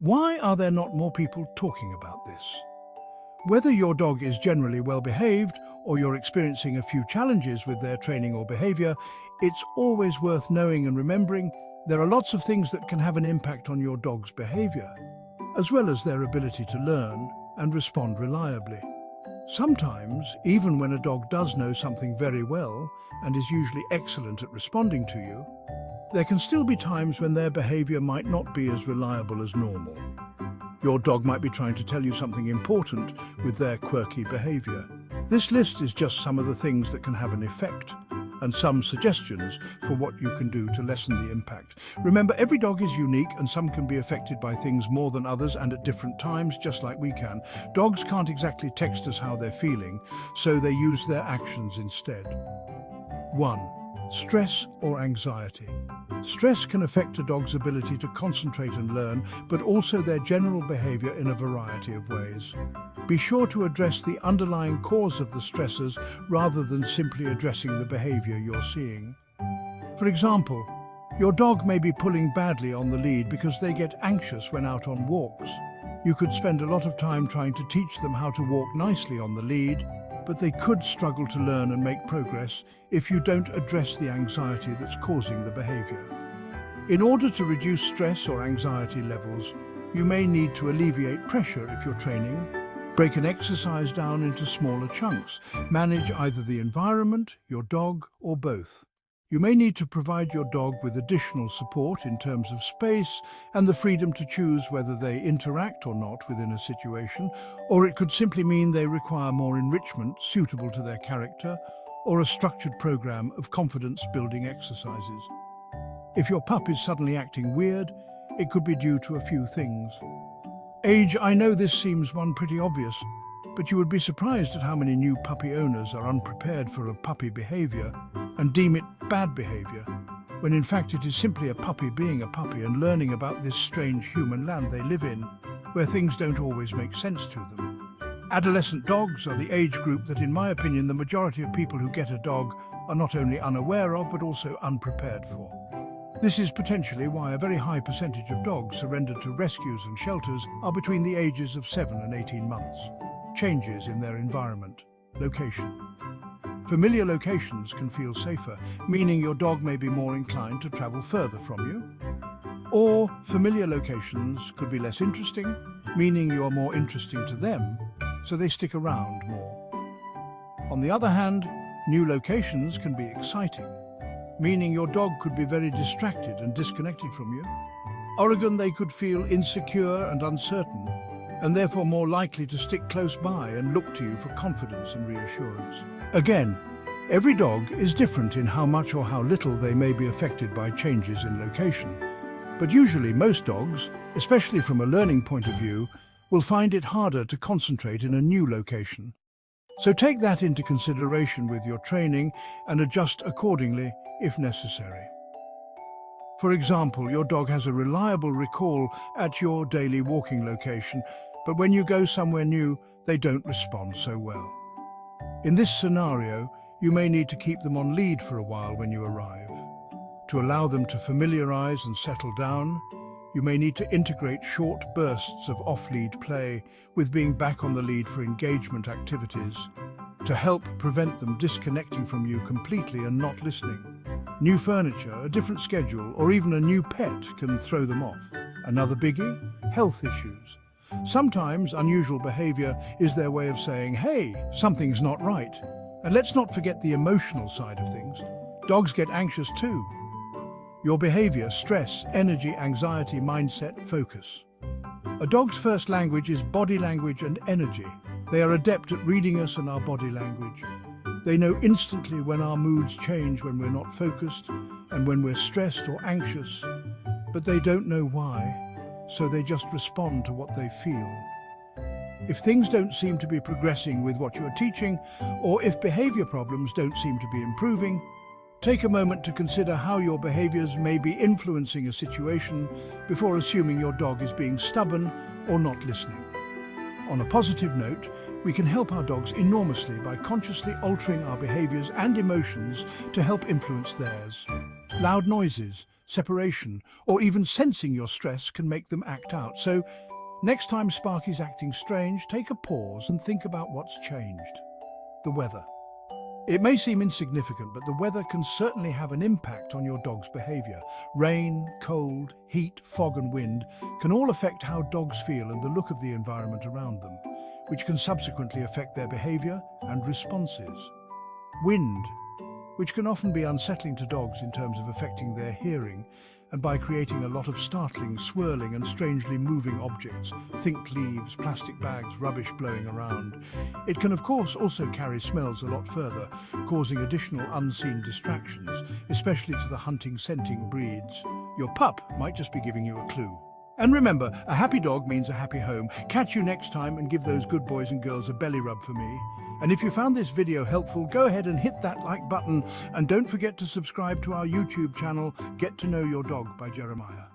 Why are there not more people talking about this? Whether your dog is generally well behaved or you're experiencing a few challenges with their training or behavior, it's always worth knowing and remembering there are lots of things that can have an impact on your dog's behavior, as well as their ability to learn and respond reliably. Sometimes, even when a dog does know something very well and is usually excellent at responding to you, there can still be times when their behavior might not be as reliable as normal. Your dog might be trying to tell you something important with their quirky behavior. This list is just some of the things that can have an effect, and some suggestions for what you can do to lessen the impact. Remember, every dog is unique and some can be affected by things more than others and at different times, just like we can. Dogs can't exactly text us how they're feeling, so they use their actions instead. 1. Stress or anxiety. Stress can affect a dog's ability to concentrate and learn, but also their general behavior in a variety of ways. Be sure to address the underlying cause of the stressors rather than simply addressing the behavior you're seeing. For example, your dog may be pulling badly on the lead because they get anxious when out on walks. You could spend a lot of time trying to teach them how to walk nicely on the lead, but they could struggle to learn and make progress if you don't address the anxiety that's causing the behavior. In order to reduce stress or anxiety levels, you may need to alleviate pressure if you're training, break an exercise down into smaller chunks, manage either the environment, your dog, or both. You may need to provide your dog with additional support in terms of space and the freedom to choose whether they interact or not within a situation, or it could simply mean they require more enrichment suitable to their character or a structured program of confidence-building exercises. If your pup is suddenly acting weird, it could be due to a few things. Age. I know this seems one pretty obvious, but you would be surprised at how many new puppy owners are unprepared for a puppy behavior and deem it bad behavior, when in fact it is simply a puppy being a puppy and learning about this strange human land they live in, where things don't always make sense to them. Adolescent dogs are the age group that, in my opinion, the majority of people who get a dog are not only unaware of, but also unprepared for. This is potentially why a very high percentage of dogs surrendered to rescues and shelters are between the ages of 7 and 18 months. Changes in their environment. Location. Familiar locations can feel safer, meaning your dog may be more inclined to travel further from you. Or familiar locations could be less interesting, meaning you are more interesting to them, so they stick around more. On the other hand, new locations can be exciting, meaning your dog could be very distracted and disconnected from you. Oregon, they could feel insecure and uncertain, and therefore more likely to stick close by and look to you for confidence and reassurance. Again, every dog is different in how much or how little they may be affected by changes in location. But usually most dogs, especially from a learning point of view, will find it harder to concentrate in a new location. So take that into consideration with your training and adjust accordingly if necessary. For example, your dog has a reliable recall at your daily walking location, but when you go somewhere new, they don't respond so well. In this scenario, you may need to keep them on lead for a while when you arrive. To allow them to familiarize and settle down, you may need to integrate short bursts of off-lead play with being back on the lead for engagement activities to help prevent them disconnecting from you completely and not listening. New furniture, a different schedule, or even a new pet can throw them off. Another biggie? Health issues. Sometimes unusual behavior is their way of saying, hey, something's not right. And let's not forget the emotional side of things. Dogs get anxious too. Your behavior, stress, energy, anxiety, mindset, focus. A dog's first language is body language and energy. They are adept at reading us and our body language. They know instantly when our moods change, when we're not focused, and when we're stressed or anxious. But they don't know why, so they just respond to what they feel. If things don't seem to be progressing with what you're teaching, or if behavior problems don't seem to be improving, take a moment to consider how your behaviors may be influencing a situation before assuming your dog is being stubborn or not listening. On a positive note, we can help our dogs enormously by consciously altering our behaviors and emotions to help influence theirs. Loud noises, separation, or even sensing your stress can make them act out. So, next time Sparky's acting strange, take a pause and think about what's changed. The weather. It may seem insignificant, but the weather can certainly have an impact on your dog's behavior. Rain, cold, heat, fog and wind can all affect how dogs feel and the look of the environment around them, which can subsequently affect their behavior and responses. Wind, which can often be unsettling to dogs in terms of affecting their hearing, and by creating a lot of startling, swirling and strangely moving objects. Think leaves, plastic bags, rubbish blowing around. It can of course also carry smells a lot further, causing additional unseen distractions, especially to the hunting, scenting breeds. Your pup might just be giving you a clue. And remember, a happy dog means a happy home. Catch you next time, and give those good boys and girls a belly rub for me. And if you found this video helpful, go ahead and hit that like button, and don't forget to subscribe to our YouTube channel, Get to Know Your Dog by Jeremiah.